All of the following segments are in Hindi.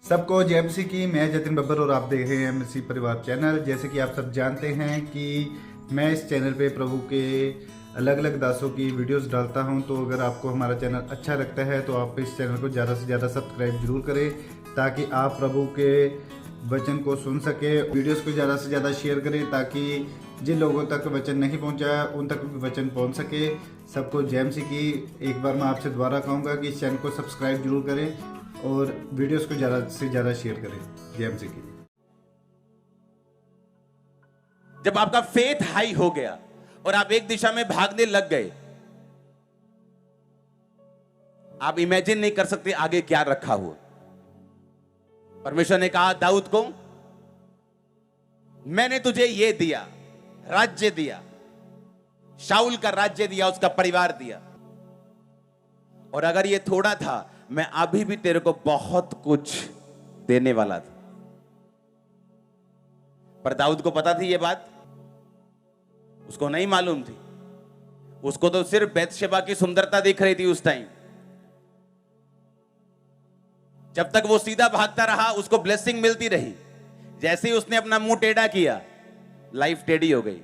सबको जय मसीह की। मैं जतिन बब्बर और आप देख रहे हैं मसीह परिवार चैनल। जैसे कि आप सब जानते हैं कि मैं इस चैनल पे प्रभु के अलग अलग दासों की वीडियोस डालता हूं, तो अगर आपको हमारा चैनल अच्छा लगता है तो आप इस चैनल को ज़्यादा से ज़्यादा सब्सक्राइब जरूर करें, ताकि आप प्रभु के वचन को सुन सके। वीडियोस को ज़्यादा से ज़्यादा शेयर करें ताकि जिन लोगों तक वचन नहीं पहुंचा उन तक भी वचन पहुंच सके। सबको जय मसीह की। एक बार मैं आपसे दोबारा कहूँगा कि इस चैनल को सब्सक्राइब जरूर करें और वीडियोस को ज़्यादा से ज़्यादा शेयर करें। जय मसीह की। जब आपका फेथ हाई हो गया और आप एक दिशा में भागने लग गए, आप इमेजिन नहीं कर सकते आगे क्या रखा हुआ। परमेश्वर ने कहा दाऊद को, मैंने तुझे ये दिया, राज्य दिया, शाऊल का राज्य दिया, उसका परिवार दिया, और अगर ये थोड़ा था मैं अभी भी तेरे को बहुत कुछ देने वाला था। पर दाऊद को पता थी ये बात? उसको नहीं मालूम थी। उसको तो सिर्फ बैतशेबा की सुंदरता दिख रही थी उस टाइम। जब तक वो सीधा भागता रहा उसको ब्लेसिंग मिलती रही। जैसे ही उसने अपना मुंह टेढ़ा किया, लाइफ टेढ़ी हो गई।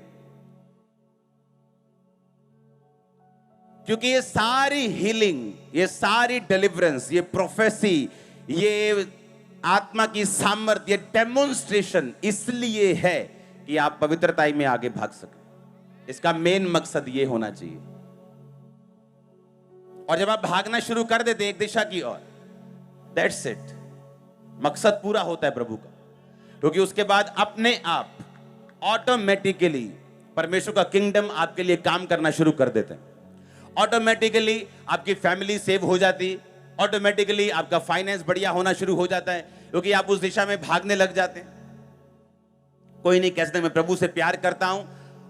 क्योंकि ये सारी हीलिंग, ये सारी डिलीवरेंस, ये प्रोफेसी, ये आत्मा की सामर्थ्य, ये डेमोन्स्ट्रेशन इसलिए है कि आप पवित्रता में आगे भाग सके। इसका मेन मकसद ये होना चाहिए। और जब आप भागना शुरू कर देते एक दिशा की ओर, दैट्स इट, मकसद पूरा होता है प्रभु का। क्योंकि उसके बाद अपने आप ऑटोमेटिकली परमेश्वर का किंगडम आपके लिए काम करना शुरू कर देते हैं। ऑटोमेटिकली आपकी फैमिली सेव हो जाती, ऑटोमेटिकली आपका फाइनेंस बढ़िया होना शुरू हो जाता है, क्योंकि आप उस दिशा में भागने लग जाते हैं। कोई नहीं कह सकता मैं प्रभु से प्यार करता हूं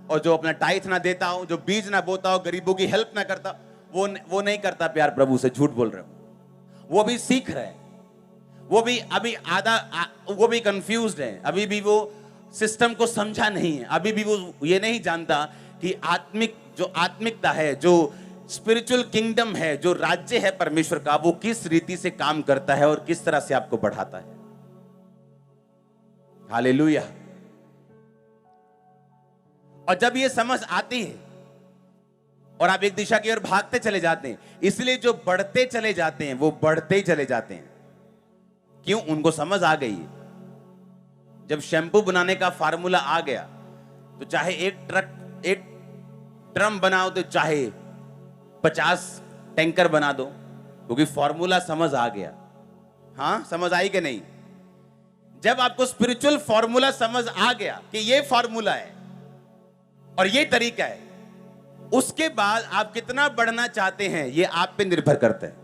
और जो अपना टाइथ ना देता हूं, जो बीज ना बोता हो, गरीबों की हेल्प ना करता, वो नहीं करता प्यार प्रभु से। झूठ बोल रहे हो। वो भी सीख रहे हैं, वो भी अभी वो भी कंफ्यूज्ड है, अभी भी वो सिस्टम को समझा नहीं है, अभी भी वो ये नहीं जानता कि जो आत्मिकता है, जो स्पिरिचुअल किंगडम है, जो राज्य है परमेश्वर का, वो किस रीति से काम करता है और किस तरह से आपको बढ़ाता है। हालेलुया। और जब ये समझ आती है और आप एक दिशा की ओर भागते चले जाते हैं, इसलिए जो बढ़ते चले जाते हैं वो बढ़ते ही चले जाते हैं। क्यों? उनको समझ आ गई है। जब शैंपू बनाने का फार्मूला आ गया तो चाहे एक ड्रम बनाओ तो चाहे 50 टैंकर बना दो, क्योंकि फॉर्मूला समझ आ गया। हां, समझ आई कि नहीं? जब आपको स्पिरिचुअल फॉर्मूला समझ आ गया कि ये फॉर्मूला है और ये तरीका है, उसके बाद आप कितना बढ़ना चाहते हैं ये आप पे निर्भर करता है।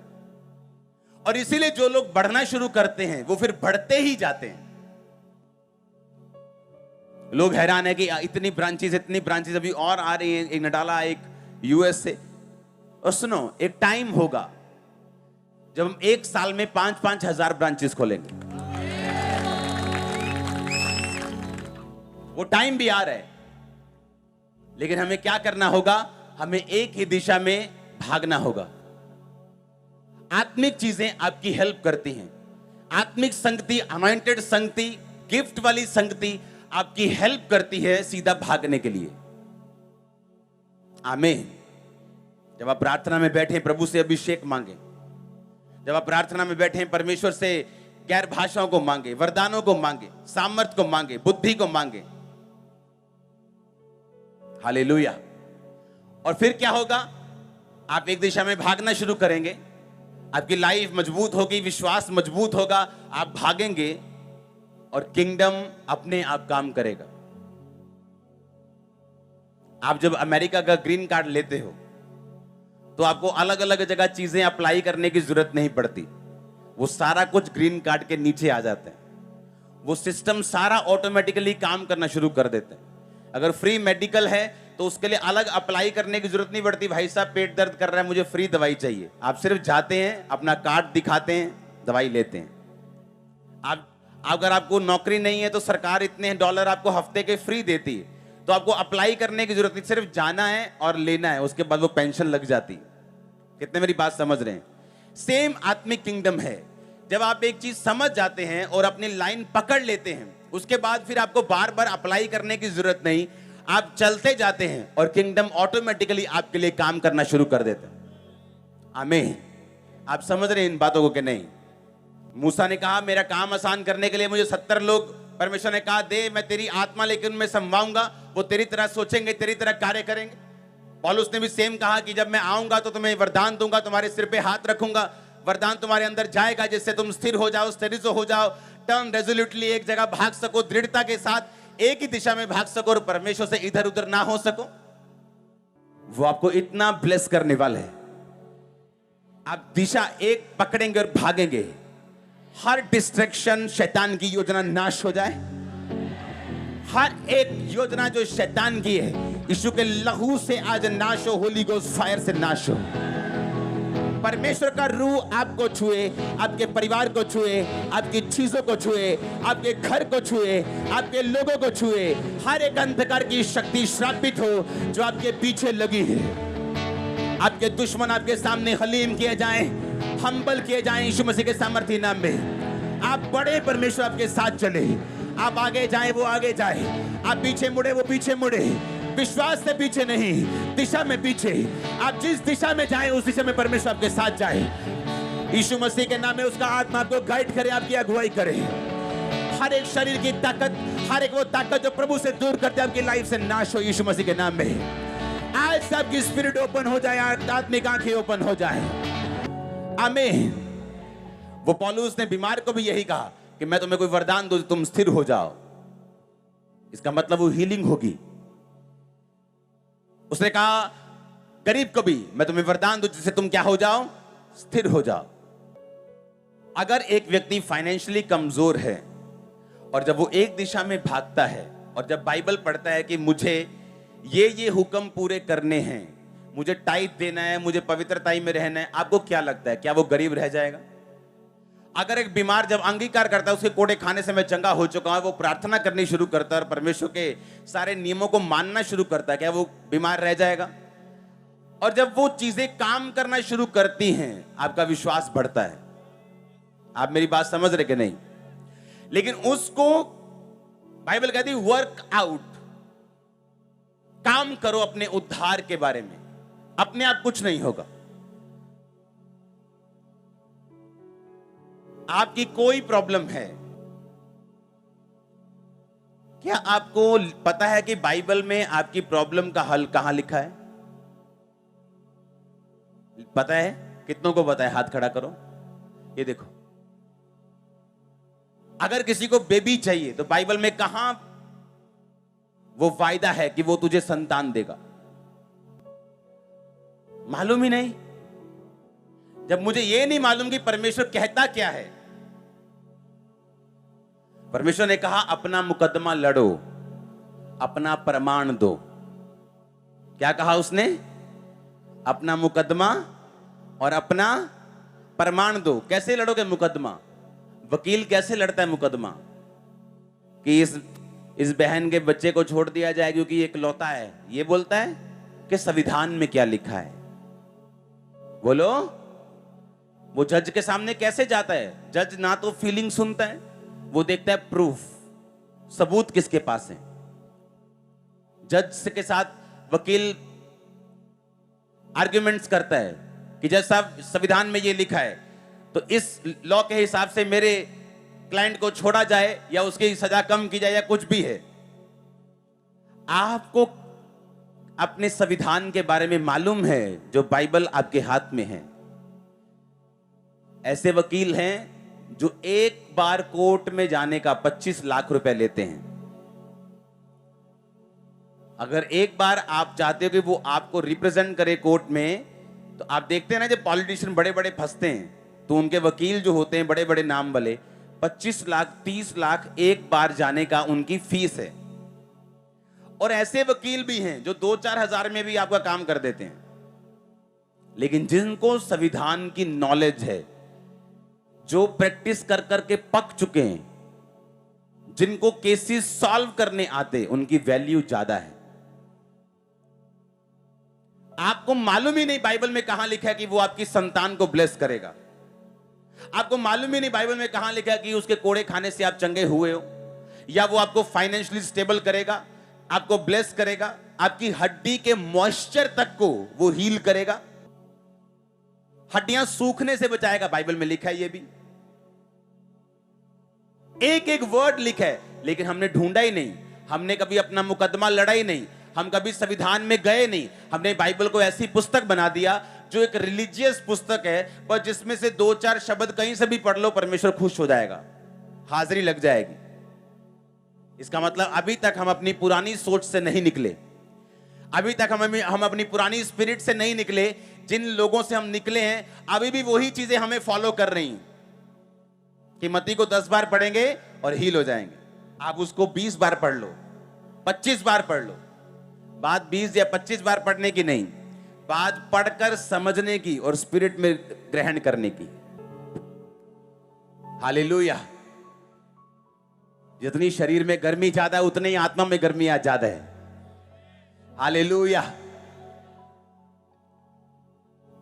और इसीलिए जो लोग बढ़ना शुरू करते हैं वो फिर बढ़ते ही जाते हैं। लोग हैरान है कि इतनी ब्रांचेस अभी और आ रही हैं। एक नडाला, एक यूएस से। और सुनो, एक टाइम होगा जब हम एक साल में 5-5 हजार ब्रांचेस खोलेंगे। वो टाइम भी आ रहा है, लेकिन हमें क्या करना होगा? हमें एक ही दिशा में भागना होगा। आत्मिक चीजें आपकी हेल्प करती हैं। आत्मिक संगति, अनॉइंटेड संगति, गिफ्ट वाली संगति आपकी हेल्प करती है सीधा भागने के लिए। आमीन। जब आप प्रार्थना में बैठे प्रभु से अभिषेक मांगे, जब आप प्रार्थना में बैठे परमेश्वर से गैर भाषाओं को मांगे, वरदानों को मांगे, सामर्थ्य को मांगे, बुद्धि को मांगे। हालेलुया। और फिर क्या होगा? आप एक दिशा में भागना शुरू करेंगे, आपकी लाइफ मजबूत होगी, विश्वास मजबूत होगा, आप भागेंगे और किंगडम अपने आप काम करेगा। आप जब अमेरिका का ग्रीन कार्ड लेते हो तो आपको अलग अलग जगह चीजें अप्लाई करने की जरूरत नहीं पड़ती। वो सारा कुछ ग्रीन कार्ड के नीचे आ जाता है। वो सिस्टम सारा ऑटोमेटिकली काम करना शुरू कर देते हैं। अगर फ्री मेडिकल है तो उसके लिए अलग अप्लाई करने की जरूरत नहीं पड़ती। भाई साहब पेट दर्द कर रहा है, मुझे फ्री दवाई चाहिए। आप सिर्फ जाते हैं, अपना कार्ड दिखाते हैं, दवाई लेते हैं। आप अगर आपको नौकरी नहीं है तो सरकार इतने डॉलर आपको हफ्ते के फ्री देती है, तो आपको अप्लाई करने की जरूरत नहीं, सिर्फ जाना है और लेना है, उसके बाद वो पेंशन लग जाती। कितने मेरी बात समझ रहे हैं? सेम आत्मिक किंगडम है। जब आप एक चीज समझ जाते हैं और अपनी लाइन पकड़ लेते हैं, उसके बाद फिर आपको बार बार अप्लाई करने की जरूरत नहीं, आप चलते जाते हैं और किंगडम ऑटोमेटिकली आपके लिए काम करना शुरू कर देता है। आमीन। आप समझ रहे हैं इन बातों को कि नहीं? मूसा ने कहा मेरा काम आसान करने के लिए मुझे 70 लोग, परमेश्वर ने कहा दे, मैं तेरी आत्मा लेकर उनमें समवाऊंगा, वो तेरी तरह सोचेंगे, तेरी तरह कार्य करेंगे। पौलुस ने भी सेम कहा कि जब मैं आऊंगा तो तुम्हें वरदान दूंगा, तुम्हारे सिर पे हाथ रखूंगा, वरदान तुम्हारे अंदर जाएगा जिससे तुम स्थिर हो जाओ, स्टेरिज हो जाओ, टर्न रेजोल्यूटली, एक जगह भाग सको, दृढ़ता के साथ एक ही दिशा में भाग सको और परमेश्वर से इधर उधर ना हो सको। वो आपको इतना ब्लेस करने वाला है, आप दिशा एक पकड़ेंगे और भागेंगे, हर डिस्ट्रैक्शन, शैतान की योजना नाश हो जाए। हर एक योजना जो शैतान की है यीशु के लहू से आज नाश हो, होली गोस्ट फायर से नाश हो। परमेश्वर का रूह आपको छुए, आपके परिवार को छुए, आपकी चीजों को छुए, आपके घर को छुए, आपके लोगों को छुए। हर एक अंधकार की शक्ति श्रापित हो जो आपके पीछे लगी है। आपके दुश्मन आपके सामने हलीम किए जाएं, हम्बल किए जाएं यीशु मसीह के सामर्थ्य नाम में। आप बड़े परमेश्वर आपके साथ चले, आप आगे जाएं वो आगे जाए, आप पीछे मुड़े वो पीछे मुड़े, विश्वास से पीछे नहीं, दिशा में पीछे। आप जिस दिशा में जाएं उस दिशा में परमेश्वर आपके साथ जाए। यीशु मसीह के नाम में उसका आत्मा आपको गाइड करे, आपकी अगुवाई करे। हर एक शरीर की ताकत, हर एक वो ताकत जो प्रभु से दूर करते आपकी लाइफ से नाश हो यीशु मसीह के नाम में। आज से आपकी स्पिरिट ओपन हो जाए, आत्मिक आंखें ओपन हो जाए। आमीन। वो पौलुस ने बीमार को भी यही कहा कि मैं तुम्हें कोई वरदान दूं, तुम स्थिर हो जाओ। इसका मतलब वो हीलिंग होगी। उसने कहा गरीब को भी मैं तुम्हें वरदान दूं जिससे तुम क्या हो जाओ, स्थिर हो जाओ। अगर एक व्यक्ति फाइनेंशियली कमजोर है और जब वो एक दिशा में भागता है और जब बाइबल पढ़ता है कि मुझे ये हुक्म पूरे करने हैं, मुझे टाइट देना है, मुझे पवित्रताई में रहना है, आपको क्या लगता है क्या वो गरीब रह जाएगा? अगर एक बीमार जब अंगीकार करता है उसके कोड़े खाने से मैं चंगा हो चुका हूं, वो प्रार्थना करनी शुरू करता है और परमेश्वर के सारे नियमों को मानना शुरू करता है, क्या वो बीमार रह जाएगा? और जब वो चीजें काम करना शुरू करती हैं आपका विश्वास बढ़ता है। आप मेरी बात समझ रहे कि नहीं? लेकिन उसको बाइबल कहती है वर्क आउट, काम करो अपने उद्धार के बारे में। अपने आप कुछ नहीं होगा। आपकी कोई प्रॉब्लम है, क्या आपको पता है कि बाइबल में आपकी प्रॉब्लम का हल कहां लिखा है? पता है? कितनों को पता है? हाथ खड़ा करो। ये देखो, अगर किसी को बेबी चाहिए तो बाइबल में कहां वो वायदा है कि वो तुझे संतान देगा? मालूम ही नहीं। जब मुझे ये नहीं मालूम कि परमेश्वर कहता क्या है। परमेश्वर ने कहा अपना मुकदमा लड़ो, अपना प्रमाण दो। क्या कहा उसने? अपना मुकदमा और अपना प्रमाण दो। कैसे लड़ोगे मुकदमा? वकील कैसे लड़ता है मुकदमा? कि इस बहन के बच्चे को छोड़ दिया जाए क्योंकि ये इकलौता है। ये बोलता है कि संविधान में क्या लिखा है? बोलो। वो जज के सामने कैसे जाता है? जज ना तो फीलिंग सुनता है, वो देखता है प्रूफ, सबूत किसके पास है। जज के साथ वकील आर्ग्यूमेंट्स करता है कि जज साहब संविधान में ये लिखा है तो इस लॉ के हिसाब से मेरे क्लाइंट को छोड़ा जाए या उसकी सजा कम की जाए या कुछ भी है। आपको अपने संविधान के बारे में मालूम है जो बाइबल आपके हाथ में है। ऐसे वकील हैं जो एक बार कोर्ट में जाने का 25 लाख रुपए लेते हैं। अगर एक बार आप चाहते हो कि वो आपको रिप्रेजेंट करे कोर्ट में, तो आप देखते हैं ना जब पॉलिटिशियन बड़े बड़े फंसते हैं तो उनके वकील जो होते हैं बड़े बड़े नाम वाले, 25 लाख 30 लाख एक बार जाने का उनकी फीस है। और ऐसे वकील भी हैं जो 2-4 हजार में भी आपका काम कर देते हैं। लेकिन जिनको संविधान की नॉलेज है, जो प्रैक्टिस कर करके पक चुके हैं, जिनको केसेस सॉल्व करने आते, उनकी वैल्यू ज्यादा है। आपको मालूम ही नहीं बाइबल में कहां लिखा है कि वो आपकी संतान को ब्लेस करेगा। आपको मालूम ही नहीं बाइबल में कहां लिखा है कि उसके कोड़े खाने से आप चंगे हुए हो, या वो आपको फाइनेंशियली स्टेबल करेगा, आपको ब्लेस करेगा, आपकी हड्डी के मॉइस्चर तक को वो हील करेगा, हड्डियां सूखने से बचाएगा। बाइबल में लिखा है ये भी, एक एक वर्ड लिखा है, लेकिन हमने ढूंढा ही नहीं, हमने कभी अपना मुकदमा लड़ा ही नहीं, हम कभी संविधान में गए नहीं। हमने बाइबल को ऐसी पुस्तक बना दिया जो एक रिलीजियस पुस्तक है, पर जिसमें से 2-4 शब्द कहीं से भी पढ़ लो परमेश्वर खुश हो जाएगा, हाजिरी लग जाएगी। इसका मतलब अभी तक हम अपनी पुरानी सोच से नहीं निकले, अभी तक हम अपनी पुरानी स्पिरिट से नहीं निकले। जिन लोगों से हम निकले हैं अभी भी वही चीजें हमें फॉलो कर रही हैं कि मत्ती को 10 बार पढ़ेंगे और हील हो जाएंगे। आप उसको 20 बार पढ़ लो, 25 बार पढ़ लो। बात 20 या 25 बार पढ़ने की नहीं, बात पढ़कर समझने की और स्पिरिट में ग्रहण करने की। हालेलुया। जितनी शरीर में गर्मी ज्यादा है उतनी ही आत्मा में गर्मी आज ज्यादा है। हालेलुया।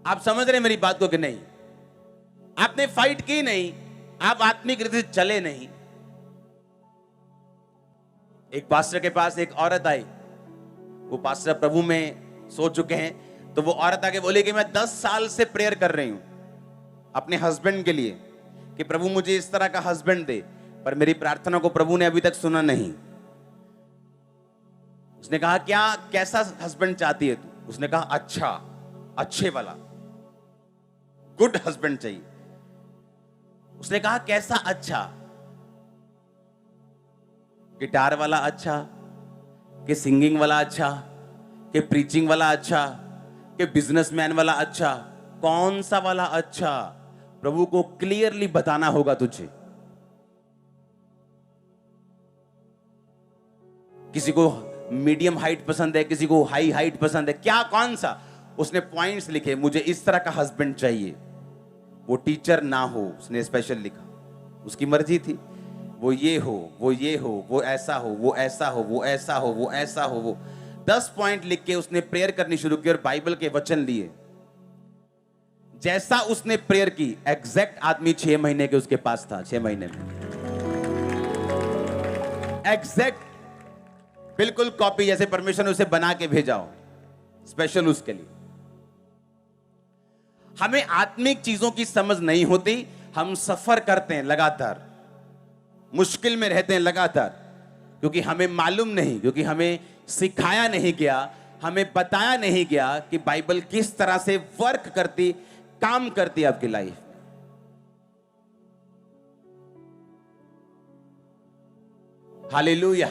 आप समझ रहे मेरी बात को कि नहीं? आपने फाइट की नहीं, आप आत्मिक रीति से चले नहीं। एक पास्टर के पास एक औरत आई, वो पास्टर प्रभु में सो चुके हैं, तो वो औरत आके बोली कि मैं 10 साल से प्रेयर कर रही हूं अपने हस्बैंड के लिए कि प्रभु मुझे इस तरह का हस्बैंड दे, पर मेरी प्रार्थना को प्रभु ने अभी तक सुना नहीं। उसने कहा क्या, कैसा हस्बैंड चाहती है तू? उसने कहा अच्छा, अच्छे वाला, गुड हस्बैंड चाहिए। उसने कहा कैसा अच्छा? गिटार वाला अच्छा, कि सिंगिंग वाला अच्छा, कि प्रीचिंग वाला अच्छा, कि बिजनेसमैन वाला अच्छा? कौन सा वाला अच्छा? प्रभु को क्लियरली बताना होगा तुझे। किसी को मीडियम हाइट पसंद है, किसी को हाई हाइट पसंद है, क्या कौन सा? उसने पॉइंट्स लिखे, मुझे इस तरह का हस्बैंड चाहिए, वो टीचर ना हो, उसने स्पेशल लिखा, उसकी मर्जी थी, वो ये हो, वो ये हो, वो ऐसा हो, वो ऐसा हो, वो ऐसा हो, वो ऐसा हो, वो 10 पॉइंट लिख के उसने प्रेयर करनी शुरू की और बाइबल के वचन लिए। जैसा उसने प्रेयर की, एग्जैक्ट आदमी 6 महीने के उसके पास था, 6 महीने में एग्जैक्ट बिल्कुल कॉपी, जैसे परमेश्वर ने उसे बना के भेजा हो स्पेशल उसके लिए। हमें आत्मिक चीजों की समझ नहीं होती, हम सफर करते हैं लगातार, मुश्किल में रहते हैं लगातार, क्योंकि हमें मालूम नहीं, क्योंकि हमें सिखाया नहीं गया, हमें बताया नहीं गया कि बाइबल किस तरह से वर्क करती, काम करती है आपकी लाइफ में। हालेलुया।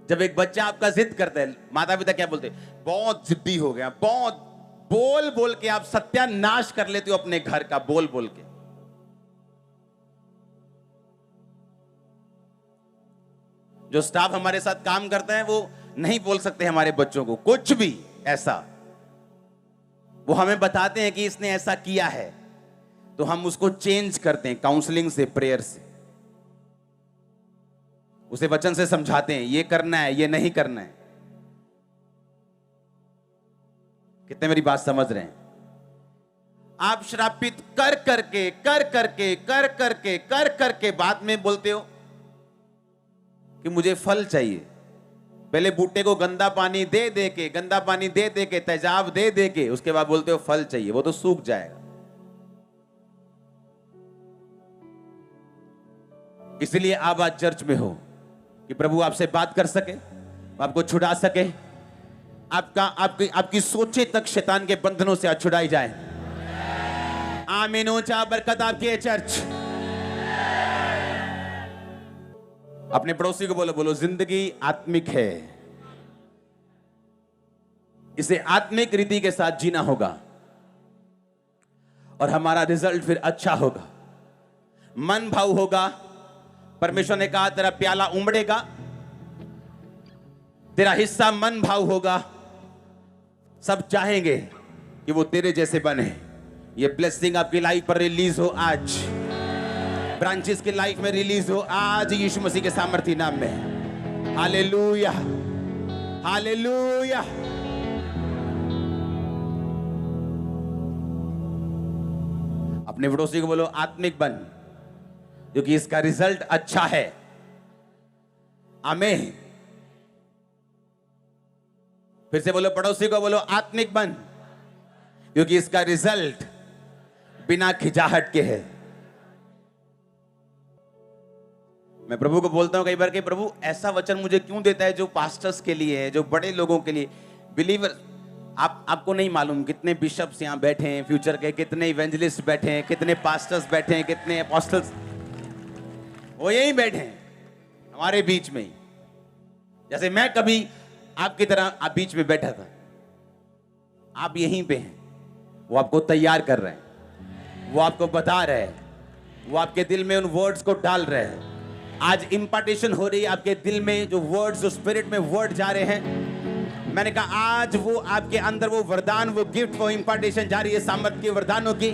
जब एक बच्चा आपका जिद करता है, माता पिता क्या बोलते हैं? बहुत जिद्दी हो गया, बहुत बोल बोल के आप सत्यानाश कर लेते हो अपने घर का, बोल बोल के। जो स्टाफ हमारे साथ काम करते हैं वो नहीं बोल सकते हमारे बच्चों को कुछ भी ऐसा, वो हमें बताते हैं कि इसने ऐसा किया है, तो हम उसको चेंज करते हैं काउंसलिंग से, प्रेयर से, उसे वचन से समझाते हैं ये करना है, ये नहीं करना है। कितने मेरी बात समझ रहे हैं? आप श्रापित कर करके बाद में बोलते हो कि मुझे फल चाहिए। पहले बूटे को गंदा पानी दे दे के तेजाब दे दे के उसके बाद बोलते हो फल चाहिए, वो तो सूख जाएगा। इसलिए आप आज चर्च में हो कि प्रभु आपसे बात कर सके, आपको छुड़ा सके, आपकी सोचें तक शैतान के बंधनों से आज छुड़ाई जाए। आमीन। ऊंचा बरकत आपकी है चर्च। अपने पड़ोसी को बोलो जिंदगी आत्मिक है, इसे आत्मिक रीति के साथ जीना होगा और हमारा रिजल्ट फिर अच्छा होगा, मन भाव होगा। परमेश्वर ने कहा तेरा प्याला उमड़ेगा, तेरा हिस्सा मन भाव होगा, सब चाहेंगे कि वो तेरे जैसे बने। ये ब्लेसिंग आपकी लाइफ पर रिलीज हो आज, ब्रांचेस की लाइफ में रिलीज हो आज यीशु मसीह के सामर्थी नाम में। Hallelujah, hallelujah. अपने पड़ोसी को बोलो आत्मिक बन, क्योंकि इसका रिजल्ट अच्छा है। आमीन। फिर से बोलो, पड़ोसी को बोलो आत्मिक बन, क्योंकि इसका रिजल्ट बिना खिंचाहट के है। मैं प्रभु को बोलता हूं कई बार कि प्रभु ऐसा वचन मुझे क्यों देता है जो पास्टर्स के लिए है, जो बड़े लोगों के लिए, बिलीवर। आपको नहीं मालूम कितने बिशप्स यहां बैठे हैं फ्यूचर के, कितने इवेंजलिस्ट बैठे हैं, कितने पास्टर्स बैठे हैं, कितने अपोस्टल्स वो यहीं बैठे हैं हमारे बीच में ही। जैसे मैं कभी आपकी तरह आप बीच में बैठा था, आप यहीं पे हैं। वो आपको तैयार कर रहे हैं, वो आपको बता रहे हैं, वो आपके दिल में उन वर्ड्स को डाल रहे हैं। आज इंपार्टेशन हो रही है आपके दिल में, जो वर्ड्स, जो स्पिरिट में वर्ड जा रहे हैं। मैंने कहा आज वो आपके अंदर वो वरदान, वो गिफ्ट, वो इंपार्टेशन जा रही है सामर्थ के वरदानों की।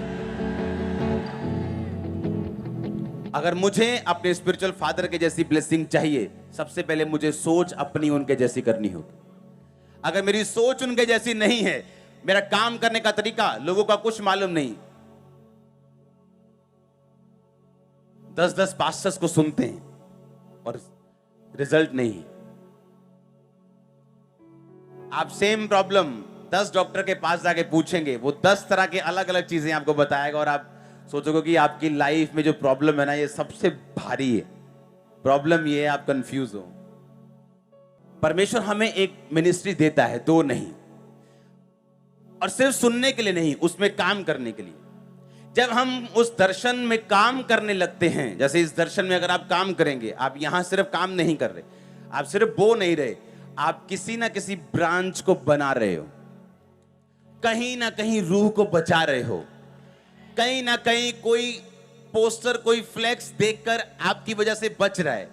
अगर मुझे अपने स्पिरिचुअल फादर के जैसी ब्लेसिंग चाहिए, सबसे पहले मुझे सोच अपनी उनके जैसी करनी होगी। अगर मेरी सोच उनके जैसी नहीं है, मेरा काम करने का तरीका लोगों का कुछ मालूम नहीं, 10-10 पास्टर्स को सुनते हैं और रिजल्ट नहीं। आप सेम प्रॉब्लम 10 डॉक्टर के पास जाके पूछेंगे, वो 10 तरह के अलग अलग चीजें आपको बताएगा और आप सोचोगे कि आपकी लाइफ में जो प्रॉब्लम है ना, ये सबसे भारी है। प्रॉब्लम ये है आप कंफ्यूज हो। परमेश्वर हमें एक मिनिस्ट्री देता है, दो नहीं, और सिर्फ सुनने के लिए नहीं, उसमें काम करने के लिए। जब हम उस दर्शन में काम करने लगते हैं, जैसे इस दर्शन में अगर आप काम करेंगे, आप यहां सिर्फ काम नहीं कर रहे, आप सिर्फ बो नहीं रहे, आप किसी ना किसी ब्रांच को बना रहे हो, कहीं ना कहीं रूह को बचा रहे हो, कहीं ना कहीं कोई पोस्टर, कोई फ्लेक्स देखकर आपकी वजह से बच रहा है,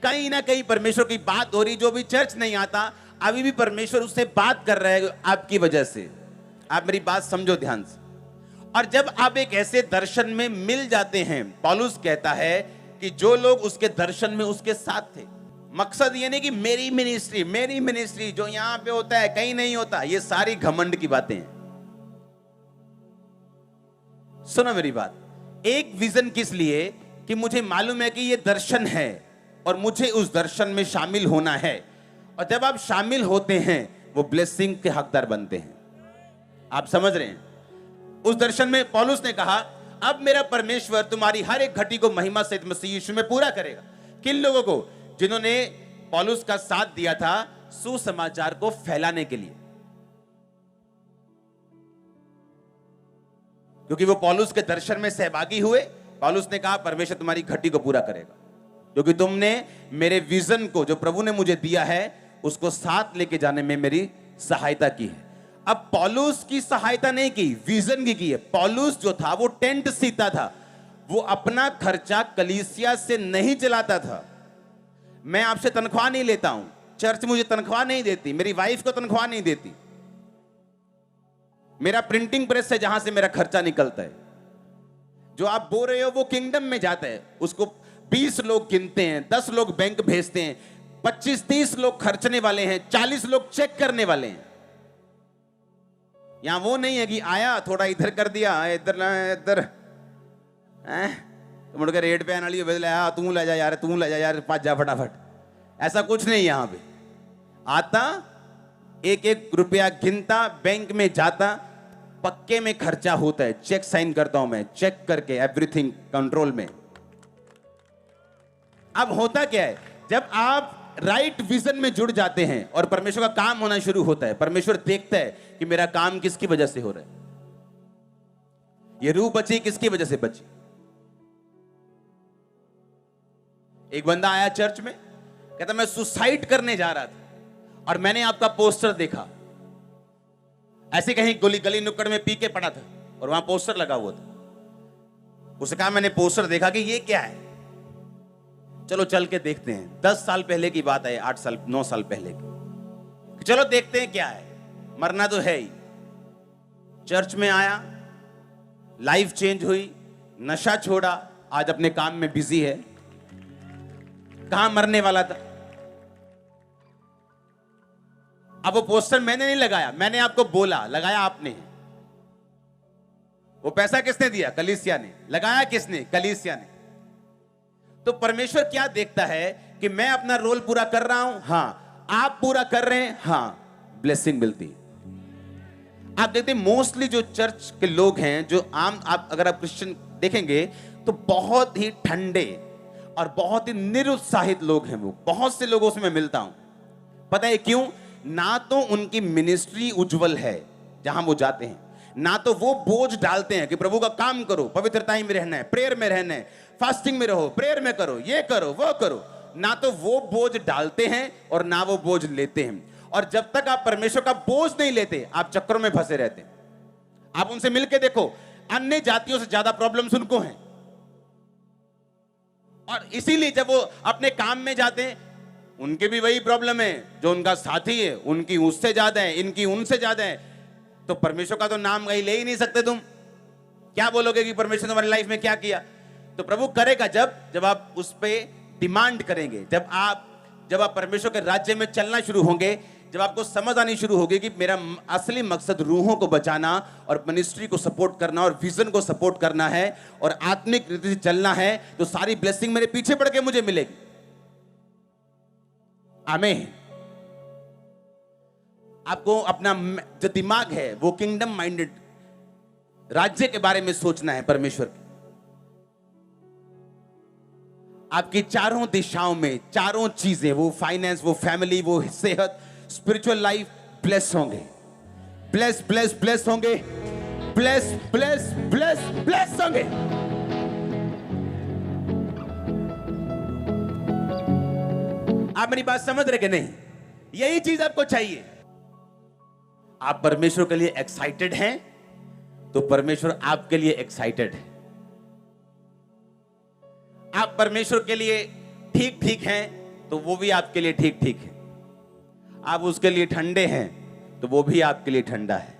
कहीं ना कहीं परमेश्वर की बात हो रही, जो भी चर्च नहीं आता अभी भी परमेश्वर उससे बात कर रहा है आपकी वजह से। आप मेरी बात समझो ध्यान से। और जब आप एक ऐसे दर्शन में मिल जाते हैं, पौलुस कहता है कि जो लोग उसके दर्शन में उसके साथ थे, मकसद ये नहीं कि मेरी मिनिस्ट्री जो यहां पे होता है कहीं नहीं होता, ये सारी घमंड की बातें हैं। सुनो मेरी बात, एक विजन किस लिए, कि मुझे मालूम है कि ये दर्शन है और मुझे उस दर्शन में शामिल होना है। और जब आप शामिल होते हैं, वो ब्लेसिंग के हकदार बनते हैं। आप समझ रहे हैं? उस दर्शन में पौलुस ने कहा, अब मेरा परमेश्वर तुम्हारी हर एक घटी को महिमा सहित मसीह यीशु में पूरा करेगा। किन लोगों को? जिन्होंने पौलुस का साथ दिया था सुसमाचार को फैलाने के लिए, क्योंकि वो पौलुस के दर्शन में सहभागी हुए। पौलुस ने कहा परमेश्वर तुम्हारी घटी को पूरा करेगा, क्योंकि तुमने मेरे विजन को, जो प्रभु ने मुझे दिया है, उसको साथ लेके जाने में मेरी सहायता की है। अब पौलुस की सहायता नहीं की, विजन की है। पौलुस जो था वो टेंट सीता था, वो अपना खर्चा कलीसिया से नहीं चलाता था। मैं आपसे तनख्वाह नहीं लेता हूं, चर्च मुझे तनख्वाह नहीं देती, मेरी वाइफ को तनख्वाह नहीं देती। मेरा प्रिंटिंग प्रेस है जहां से मेरा खर्चा निकलता है। जो आप बोल रहे हो वो किंगडम में जाता है, उसको 20 लोग गिनते हैं, 10 लोग बैंक भेजते हैं, 25-30 लोग खर्चने वाले हैं, 40 लोग चेक करने वाले हैं। यहां वो नहीं है कि आया थोड़ा इधर कर दिया, इधर इधर तो मुड़ के रेट पे आने वाली तू ले जा यार, तू ले जा यार, पाँच जा फटाफट। ऐसा कुछ नहीं यहां पे। आता एक एक रुपया गिनता, बैंक में जाता, पक्के में खर्चा होता है, चेक साइन करता हूं मैं, चेक करके एवरीथिंग कंट्रोल में। अब होता क्या है, जब आप राइट विजन में जुड़ जाते हैं और परमेश्वर का काम होना शुरू होता है, परमेश्वर देखता है कि मेरा काम किसकी वजह से हो रहा है, ये रूह बची किसकी वजह से बची। एक बंदा आया चर्च में, कहता मैं सुसाइड करने जा रहा था और मैंने आपका पोस्टर देखा। ऐसे कहीं गली गली नुक्कड़ में पी के पड़ा था और वहां पोस्टर लगा हुआ था। उसने कहा मैंने पोस्टर देखा कि ये क्या है, चलो चल के देखते हैं। 10 साल पहले की बात है, 8 साल 9 साल पहले की। चलो देखते हैं क्या है, मरना तो है ही। चर्च में आया, लाइफ चेंज हुई, नशा छोड़ा, आज अपने काम में बिजी है। कहां मरने वाला था। अब वो पोस्टर मैंने नहीं लगाया, मैंने आपको बोला, लगाया आपने। वो पैसा किसने दिया? कलीसिया ने। लगाया किसने? कलीसिया ने। तो परमेश्वर क्या देखता है कि मैं अपना रोल पूरा कर रहा हूं, हां, आप पूरा कर रहे हैं, हां, ब्लेसिंग मिलती है। आप देखते हैं मोस्टली जो चर्च के लोग हैं, जो आप अगर आप क्रिश्चियन देखेंगे तो बहुत ही ठंडे और बहुत ही निरुत्साहित लोग हैं। वो बहुत से लोगों से मैं मिलता हूं। पता है क्यों? ना तो उनकी मिनिस्ट्री उज्जवल है जहां वो जाते हैं, ना तो वो बोझ डालते हैं कि प्रभु का काम करो, पवित्रता में रहना है, प्रेयर में रहना है, फास्टिंग में रहो, प्रेयर में करो, ये करो, वो करो। ना तो वो बोझ डालते हैं और ना वो बोझ लेते हैं। और जब तक आप परमेश्वर का बोझ नहीं लेते, आप चक्करों में फंसे रहते हैं। आप उनसे मिलके देखो, अन्य जातियों से ज्यादा प्रॉब्लम्स उनको हैं। और इसीलिए जब वो अपने काम में जाते हैं, उनके भी वही प्रॉब्लम है, जो उनका साथी है उनकी उससे ज्यादा है, इनकी उनसे ज्यादा है। तो परमेश्वर का तो नाम कहीं ले ही नहीं सकते। तुम क्या बोलोगे कि परमेश्वर ने तुम्हारी लाइफ में क्या किया? तो प्रभु करेगा जब आप उस पर डिमांड करेंगे, जब आप परमेश्वर के राज्य में चलना शुरू होंगे, जब आपको समझ आनी शुरू होगी कि मेरा असली मकसद रूहों को बचाना और मिनिस्ट्री को सपोर्ट करना और विजन को सपोर्ट करना है और आत्मिक रीति से चलना है, तो सारी ब्लेसिंग मेरे पीछे पड़ के मुझे मिलेगी। आमीन। आपको अपना जो दिमाग है वो किंगडम माइंडेड राज्य के बारे में सोचना है। परमेश्वर के आपकी चारों दिशाओं में चारों चीजें, वो फाइनेंस, वो फैमिली, वो सेहत, स्पिरिचुअल लाइफ ब्लेस होंगे, ब्लेस ब्लेस ब्लेस होंगे, ब्लेस ब्लेस ब्लेस ब्लेस होंगे। आप मेरी बात समझ रहे कि नहीं? यही चीज आपको चाहिए। आप परमेश्वर के लिए एक्साइटेड हैं तो परमेश्वर आपके लिए एक्साइटेड है। आप परमेश्वर के लिए ठीक ठीक हैं तो वो भी आपके लिए ठीक ठीक है। आप उसके लिए ठंडे हैं तो वो भी आपके लिए ठंडा है।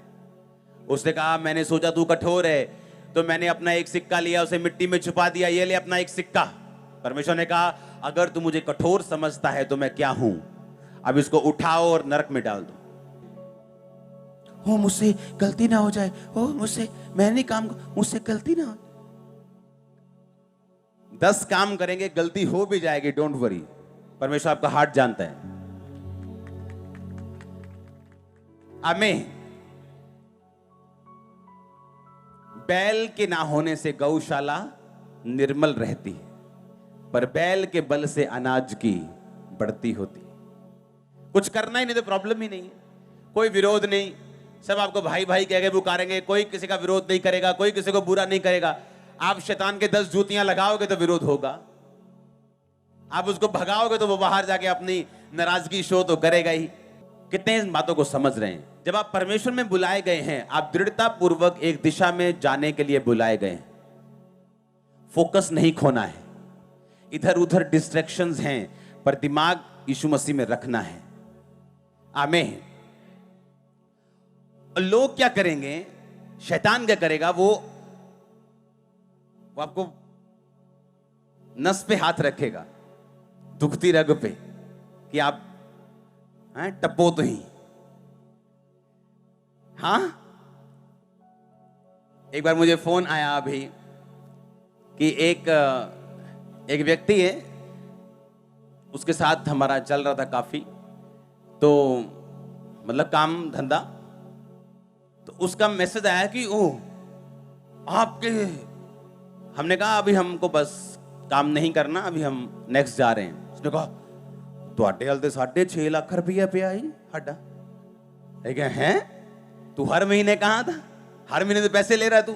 उसने कहा मैंने सोचा तू कठोर है तो मैंने अपना एक सिक्का लिया, उसे मिट्टी में छुपा दिया, ये ले अपना एक सिक्का। परमेश्वर ने कहा अगर तू मुझे कठोर समझता है तो मैं क्या हूं, अब इसको उठाओ और नरक में डाल दो। हो मुझसे गलती ना हो जाए, हो मुझसे, मैं नहीं काम, मुझसे गलती ना हो। 10 काम करेंगे, गलती हो भी जाएगी, डोंट वरी। परमेश्वर आपका हार्ट जानता है। आमीन। बैल के ना होने से गौशाला निर्मल रहती है, पर बैल के बल से अनाज की बढ़ती होती है। कुछ करना ही नहीं तो प्रॉब्लम ही नहीं है, कोई विरोध नहीं, सब आपको भाई भाई कह के पुकारेंगे, कोई किसी का विरोध नहीं करेगा, कोई किसी को बुरा नहीं करेगा। आप शैतान के 10 जूतियां लगाओगे तो विरोध होगा, आप उसको भगाओगे तो वो बाहर जाके अपनी नाराजगी शो तो करेगा ही। कितने इन बातों को समझ रहे हैं? जब आप परमेश्वर में बुलाए गए हैं, आप दृढ़ता पूर्वक एक दिशा में जाने के लिए बुलाए गए हैं। फोकस नहीं खोना है, इधर उधर डिस्ट्रैक्शंस हैं, पर दिमाग यीशु मसीह में रखना है। आमीन। लोग क्या करेंगे, शैतान क्या करेगा, वो आपको नस पे हाथ रखेगा, दुखती रग पे, कि आप टप्पो तो ही। हाँ, एक बार मुझे फोन आया अभी कि एक व्यक्ति है, उसके साथ हमारा चल रहा था काफी, तो मतलब काम धंधा, तो उसका मैसेज आया कि ओ आपके, हमने कहा अभी हमको बस काम नहीं करना, अभी हम नेक्स्ट जा रहे हैं। उसने कहा ਤੁਹਾਡੇ ਹਲ ਤੇ 6.5 ਲੱਖ रुपया ਪਿਆ ही ਸਾਡਾ। हैं तू हर महीने कहा था, हर महीने तो पैसे ले रहा तू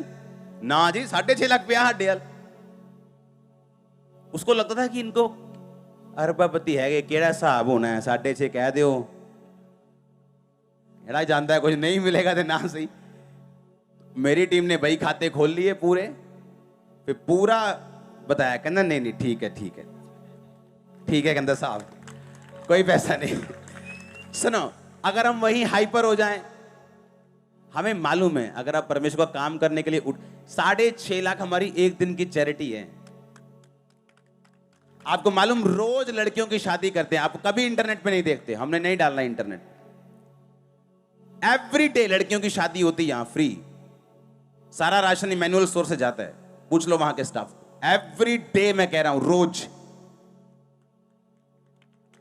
ना जी, 6.5 लाख पिया साडे हल। उसको लगता था कि इनको अरबापति है, केड़ा हिसाब होना है, 6.5 कह दो, एड़ा जानता है कुछ नहीं मिलेगा तो ना सही। मेरी टीम ने भाई खाते खोल लिए पूरे, फिर पूरा बताया, कहना नहीं नहीं ठीक है ठीक है ठीक है, कहता साहब कोई पैसा नहीं। सुनो, अगर हम वहीं हाइपर हो जाएं, हमें मालूम है अगर आप परमेश्वर का काम करने के लिए 6.5 लाख हमारी एक दिन की चैरिटी है। आपको मालूम, रोज लड़कियों की शादी करते हैं, आप कभी इंटरनेट पे नहीं देखते, हमने नहीं डालना इंटरनेट। एवरी डे लड़कियों की शादी होती है यहां फ्री, सारा राशन इमैनुअल स्टोर से जाता है, पूछ लो वहां के स्टाफ। एवरी डे मैं कह रहा हूं, रोज।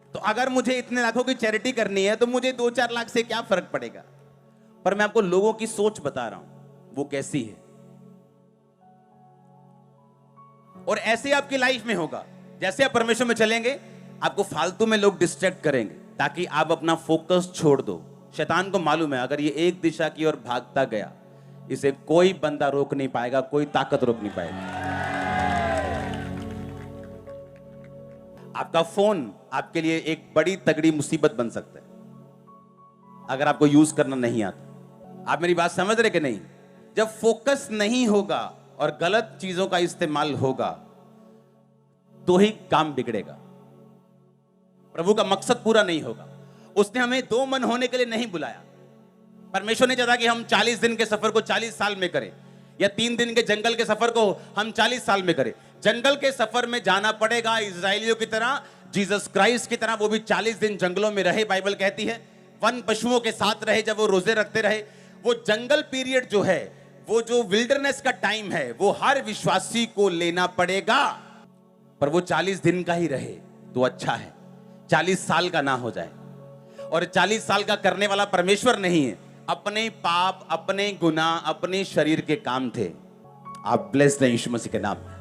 तो अगर मुझे इतने लाखों की चैरिटी करनी है तो मुझे 2-4 लाख से क्या फर्क पड़ेगा। पर मैं आपको लोगों की सोच बता रहा हूं वो कैसी है, और ऐसे आपकी लाइफ में होगा। जैसे आप परमेश्वर में चलेंगे, आपको फालतू में लोग डिस्ट्रैक्ट करेंगे ताकि आप अपना फोकस छोड़ दो। शैतान को मालूम है अगर ये एक दिशा की ओर भागता गया, इसे कोई बंदा रोक नहीं पाएगा, कोई ताकत रोक नहीं पाएगी। आपका फोन आपके लिए एक बड़ी तगड़ी मुसीबत बन सकता है अगर आपको यूज करना नहीं आता। आप मेरी बात समझ रहे कि नहीं? जब फोकस नहीं होगा और गलत चीजों का इस्तेमाल होगा तो ही काम बिगड़ेगा, प्रभु का मकसद पूरा नहीं होगा। उसने हमें 2 मन होने के लिए नहीं बुलाया। परमेश्वर ने चाहा कि हम 40 दिन के सफर को 40 साल में करें, या 3 दिन के जंगल के सफर को हम 40 साल में करें। जंगल के सफर में जाना पड़ेगा, इजराइलियों की तरह, जीसस क्राइस्ट की तरह वो भी 40 दिन जंगलों में रहे। बाइबल कहती है वन पशुओं के साथ रहे, जब वो रोजे रखते रहे। वो जंगल पीरियड जो है, वो जो विल्डरनेस का टाइम है, वो हर विश्वासी को लेना पड़ेगा। पर वो 40 दिन का ही रहे तो अच्छा है, 40 साल का ना हो जाए। और 40 साल का करने वाला परमेश्वर नहीं है, अपने पाप, अपने गुनाह, अपने शरीर के काम थे। आप ब्लेस्ड हैं यीशु मसीह के नाम में।